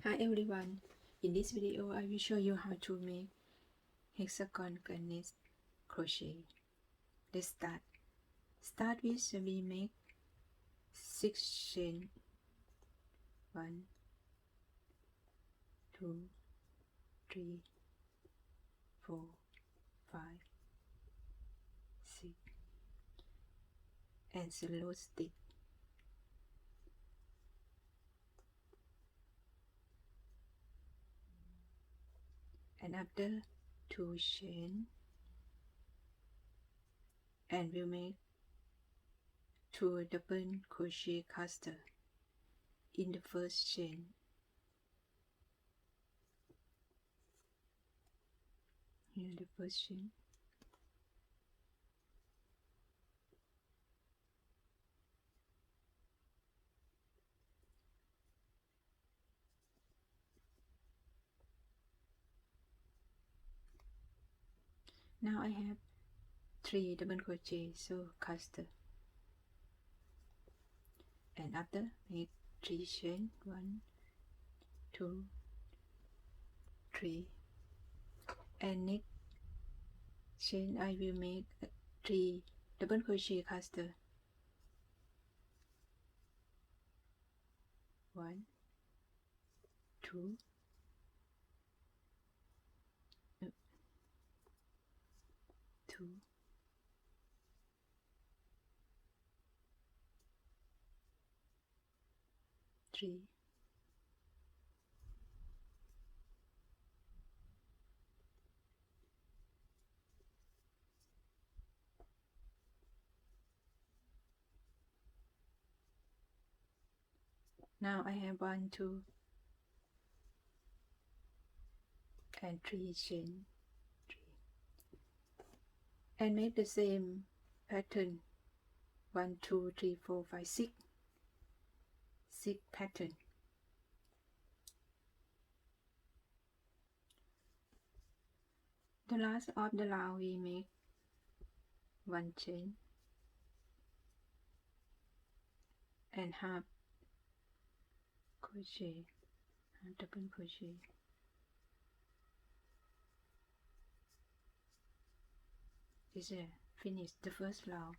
Hi everyone, in this video I will show you how to make hexagon garnet crochet. Let's start. Start with we make 6 chain. 1, 2, 3, 4, 5, 6 and slow stick. And after 2 chain and we'll make 2 double crochet cluster in the first chain. Here the first chain. Now I have 3 double crochet, so cluster. And after make 3 chain. 1, 2, 3, and next chain I will make 3 double crochet cluster. 1, 2, 2, 3, now I have 1, 2 and 3 chain, 3, and make the same pattern 1, 2, 3, 4, 5, 6 pattern. The last of the round we make 1 chain and half crochet, half double crochet. This is finish the first round.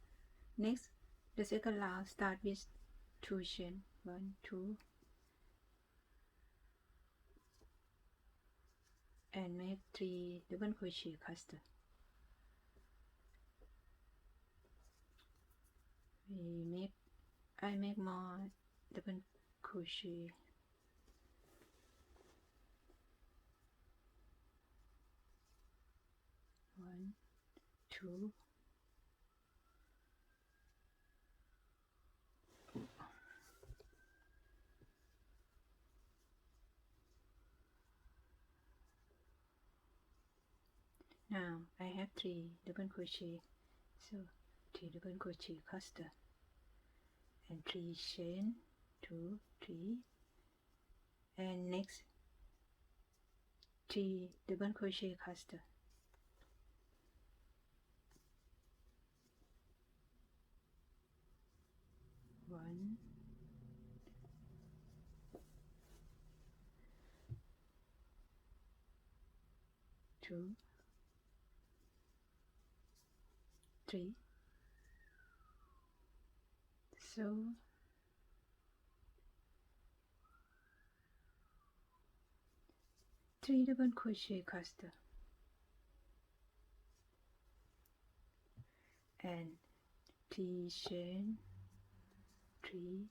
Next, the second round start with 2 chain, 1, 2, and make 3 double crochet cluster. I make more double crochet. 1, 2, now I have 3 double crochet, so 3 double crochet cluster and 3 chain, 2, 3, and next 3 double crochet cluster. 1, 2, 3, so 3 double crochet cluster and 3 chain, 3,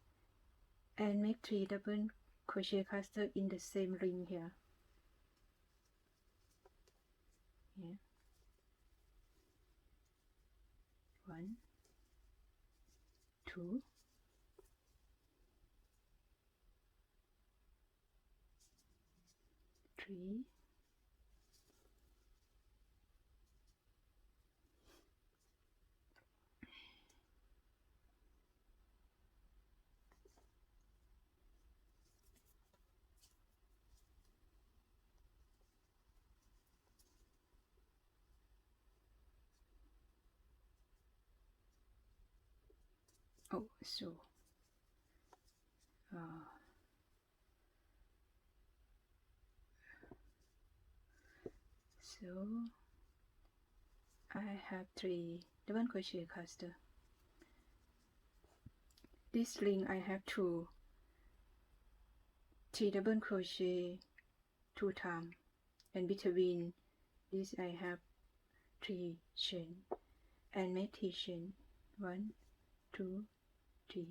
and make 3 double crochet cluster in the same ring here. Here, 1, 2, 3, oh, so So I have 3 double crochet cluster. This ring I have 3 double crochet 2 times, and between this I have 3 chain, and make 3 chain, 1 2 3,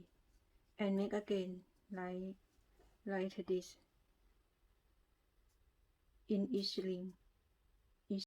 and make again like this in each ring.